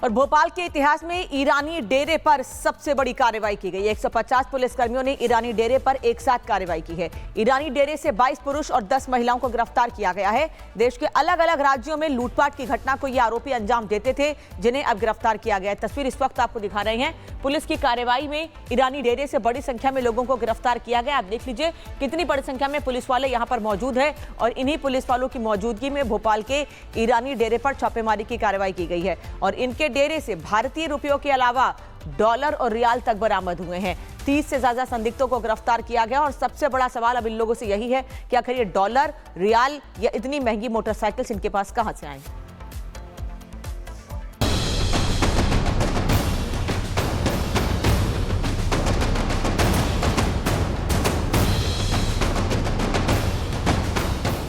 और भोपाल के इतिहास में ईरानी डेरे पर सबसे बड़ी कार्रवाई की गई। 150 पुलिसकर्मियों ने ईरानी डेरे पर एक साथ कार्रवाई की है। ईरानी डेरे से 22 पुरुष और 10 महिलाओं को गिरफ्तार किया गया है। देश के अलग अलग राज्यों में लूटपाट की घटना को ये आरोपी अंजाम देते थे, जिन्हें अब गिरफ्तार किया गया है। तस्वीर इस वक्त आपको दिखा रहे हैं। पुलिस की कार्रवाई में ईरानी डेरे से बड़ी संख्या में लोगों को गिरफ्तार किया गया। आप देख लीजिए कितनी बड़ी संख्या में पुलिस वाले यहाँ पर मौजूद है और इन्हीं पुलिस वालों की मौजूदगी में भोपाल के ईरानी डेरे पर छापेमारी की कार्रवाई की गई है और इनके डेरे से भारतीय रुपयों के अलावा डॉलर और रियाल तक बरामद हुए हैं। 30 से ज्यादा संदिग्धों को गिरफ्तार किया गया और सबसे बड़ा सवाल अब इन लोगों से यही है कि आखिर ये डॉलर, रियाल या इतनी महंगी मोटरसाइकिल्स इनके पास कहां से आई।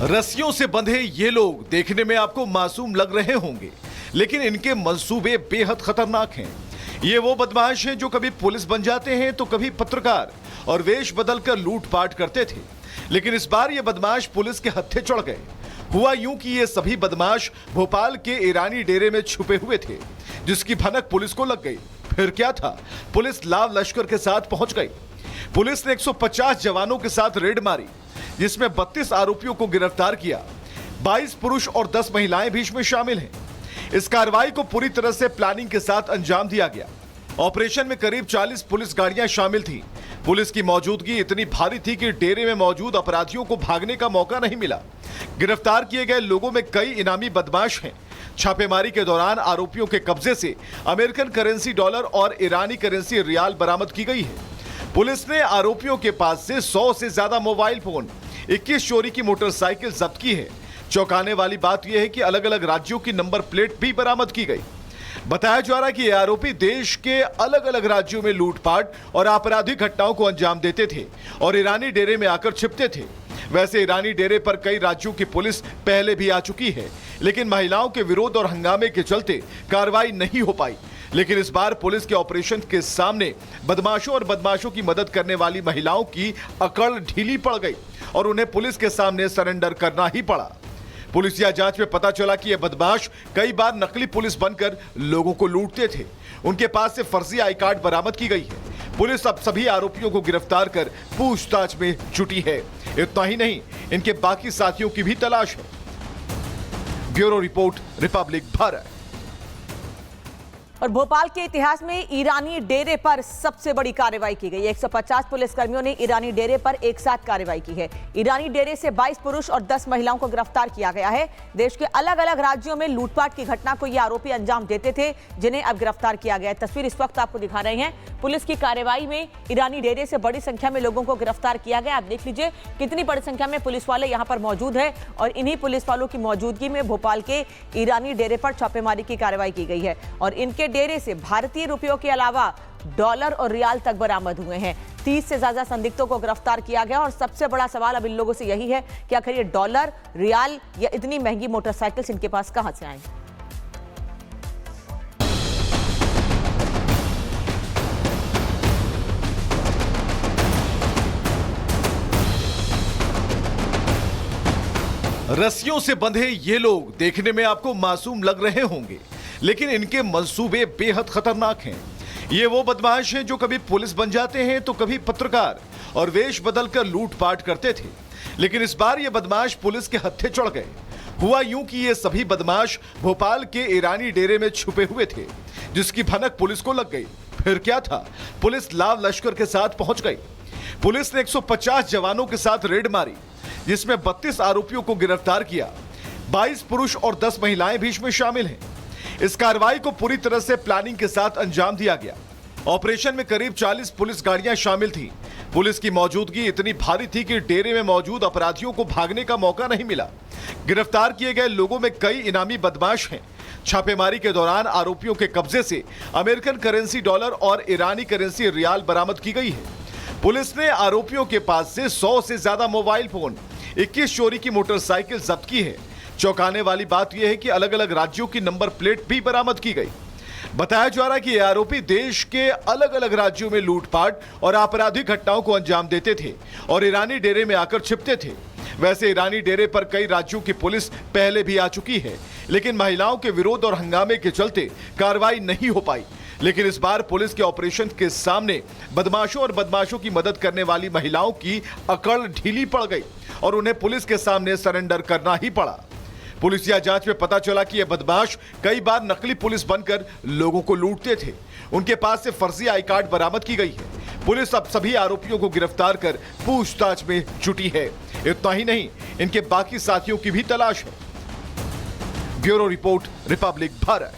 रस्सियों से बंधे ये लोग देखने में आपको मासूम लग रहे होंगे, लेकिन इनके मंसूबे बेहद खतरनाक हैं। ये वो बदमाश हैं जो कभी पुलिस बन जाते हैं तो कभी पत्रकार और वेश बदलकर लूटपाट करते थे, लेकिन इस बार ये बदमाश पुलिस के हत्थे चढ़ गए। हुआ यूं कि ये सभी बदमाश भोपाल के ईरानी डेरे में छुपे हुए थे, जिसकी भनक पुलिस को लग गई। फिर क्या था, पुलिस लाव लश्कर के साथ पहुंच गई। पुलिस ने 150 जवानों के साथ रेड मारी, जिसमें 32 आरोपियों को गिरफ्तार किया। 22 पुरुष और 10 महिलाएं भी इसमें शामिल हैं। इस कार्रवाई को पूरी तरह से प्लानिंग के साथ अंजाम दिया गया। ऑपरेशन में करीब 40 पुलिस गाड़ियां शामिल थीं। पुलिस की मौजूदगी इतनी भारी थी कि डेरे में मौजूद अपराधियों को भागने का मौका नहीं मिला। गिरफ्तार किए गए लोगों में कई इनामी बदमाश हैं। छापेमारी के दौरान आरोपियों के कब्जे से अमेरिकन करेंसी डॉलर और ईरानी करेंसी रियाल बरामद की गई है। पुलिस ने आरोपियों के पास से 100 से ज्यादा मोबाइल फोन, 21 चोरी की मोटरसाइकिल जब्त की है। चौंकाने वाली बात यह है कि अलग अलग राज्यों की नंबर प्लेट भी बरामद की गई। बताया जा रहा है कि ये आरोपी देश के अलग अलग राज्यों में लूटपाट और आपराधिक घटनाओं को अंजाम देते थे और ईरानी डेरे में आकर छिपते थे। वैसे ईरानी डेरे पर कई राज्यों की पुलिस पहले भी आ चुकी है, लेकिन महिलाओं के विरोध और हंगामे के चलते कार्रवाई नहीं हो पाई। लेकिन इस बार पुलिस के ऑपरेशन के सामने बदमाशों और बदमाशों की मदद करने वाली महिलाओं की अकड़ ढीली पड़ गई और उन्हें पुलिस के सामने सरेंडर करना ही पड़ा। पुलिसिया जांच में पता चला कि ये बदमाश कई बार नकली पुलिस बनकर लोगों को लूटते थे। उनके पास से फर्जी आई कार्ड बरामद की गई है। पुलिस अब सभी आरोपियों को गिरफ्तार कर पूछताछ में जुटी है। इतना ही नहीं, इनके बाकी साथियों की भी तलाश है। Bureau report, Republic Bharat. और भोपाल के इतिहास में ईरानी डेरे पर सबसे बड़ी कार्रवाई की गई। 150 पुलिसकर्मियों ने ईरानी डेरे पर एक साथ कार्रवाई की है। ईरानी डेरे से 22 पुरुष और 10 महिलाओं को गिरफ्तार किया गया है। देश के अलग अलग राज्यों में लूटपाट की घटना को ये आरोपी अंजाम देते थे, जिन्हें अब गिरफ्तार किया गया है। तस्वीर इस वक्त आपको दिखा रहे हैं। पुलिस की कार्रवाई में ईरानी डेरे से बड़ी संख्या में लोगों को गिरफ्तार किया गया। आप देख लीजिए कितनी बड़ी संख्या में पुलिस वाले यहाँ पर मौजूद है और इन्हीं पुलिस वालों की मौजूदगी में भोपाल के ईरानी डेरे पर छापेमारी की कार्रवाई की गई है और इनके डेरे से भारतीय रुपयों के अलावा डॉलर और रियाल तक बरामद हुए हैं। 30 से ज्यादा संदिग्धों को गिरफ्तार किया गया और सबसे बड़ा सवाल अब इन लोगों से यही है कि आखिर ये डॉलर, रियाल या इतनी महंगी मोटरसाइकिल्स इनके पास कहां से आई। रस्सियों से बंधे ये लोग देखने में आपको मासूम लग रहे होंगे, लेकिन इनके मंसूबे बेहद खतरनाक हैं। ये वो बदमाश हैं जो कभी पुलिस बन जाते हैं तो कभी पत्रकार और वेश बदलकर लूटपाट करते थे, लेकिन इस बार ये बदमाश पुलिस के हत्थे चढ़ गए। हुआ यूं कि ये सभी बदमाश भोपाल के ईरानी डेरे में छुपे हुए थे, जिसकी भनक पुलिस को लग गई। फिर क्या था, पुलिस लाव लश्कर के साथ पहुंच गई। पुलिस ने 150 जवानों के साथ रेड मारी, जिसमें 32 आरोपियों को गिरफ्तार किया। 22 पुरुष और 10 महिलाएं भी इसमें शामिल हैं। इस कार्रवाई को पूरी तरह से प्लानिंग के साथ अंजाम दिया गया। ऑपरेशन में करीब 40 पुलिस गाड़ियां शामिल थीं। पुलिस की मौजूदगी इतनी भारी थी कि डेरे में मौजूद अपराधियों को भागने का मौका नहीं मिला। गिरफ्तार किए गए लोगों में कई इनामी बदमाश हैं। छापेमारी के दौरान आरोपियों के कब्जे से अमेरिकन करेंसी डॉलर और ईरानी करेंसी रियाल बरामद की गई है। पुलिस ने आरोपियों के पास से 100 से ज्यादा मोबाइल फोन, 21 चोरी की मोटरसाइकिल जब्त की है। चौंकाने वाली बात यह है कि अलग अलग राज्यों की नंबर प्लेट भी बरामद की गई। बताया जा रहा है कि ये आरोपी देश के अलग अलग राज्यों में लूटपाट और आपराधिक घटनाओं को अंजाम देते थे और ईरानी डेरे में आकर छिपते थे। वैसे ईरानी डेरे पर कई राज्यों की पुलिस पहले भी आ चुकी है, लेकिन महिलाओं के विरोध और हंगामे के चलते कार्रवाई नहीं हो पाई। लेकिन इस बार पुलिस के ऑपरेशन के सामने बदमाशों और बदमाशों की मदद करने वाली महिलाओं की अकड़ ढीली पड़ गई और उन्हें पुलिस के सामने सरेंडर करना ही पड़ा। पुलिसिया जांच में पता चला कि ये बदमाश कई बार नकली पुलिस बनकर लोगों को लूटते थे। उनके पास से फर्जी आई कार्ड बरामद की गई है। पुलिस अब सभी आरोपियों को गिरफ्तार कर पूछताछ में जुटी है। इतना ही नहीं, इनके बाकी साथियों की भी तलाश है। Bureau report, Republic Bharat.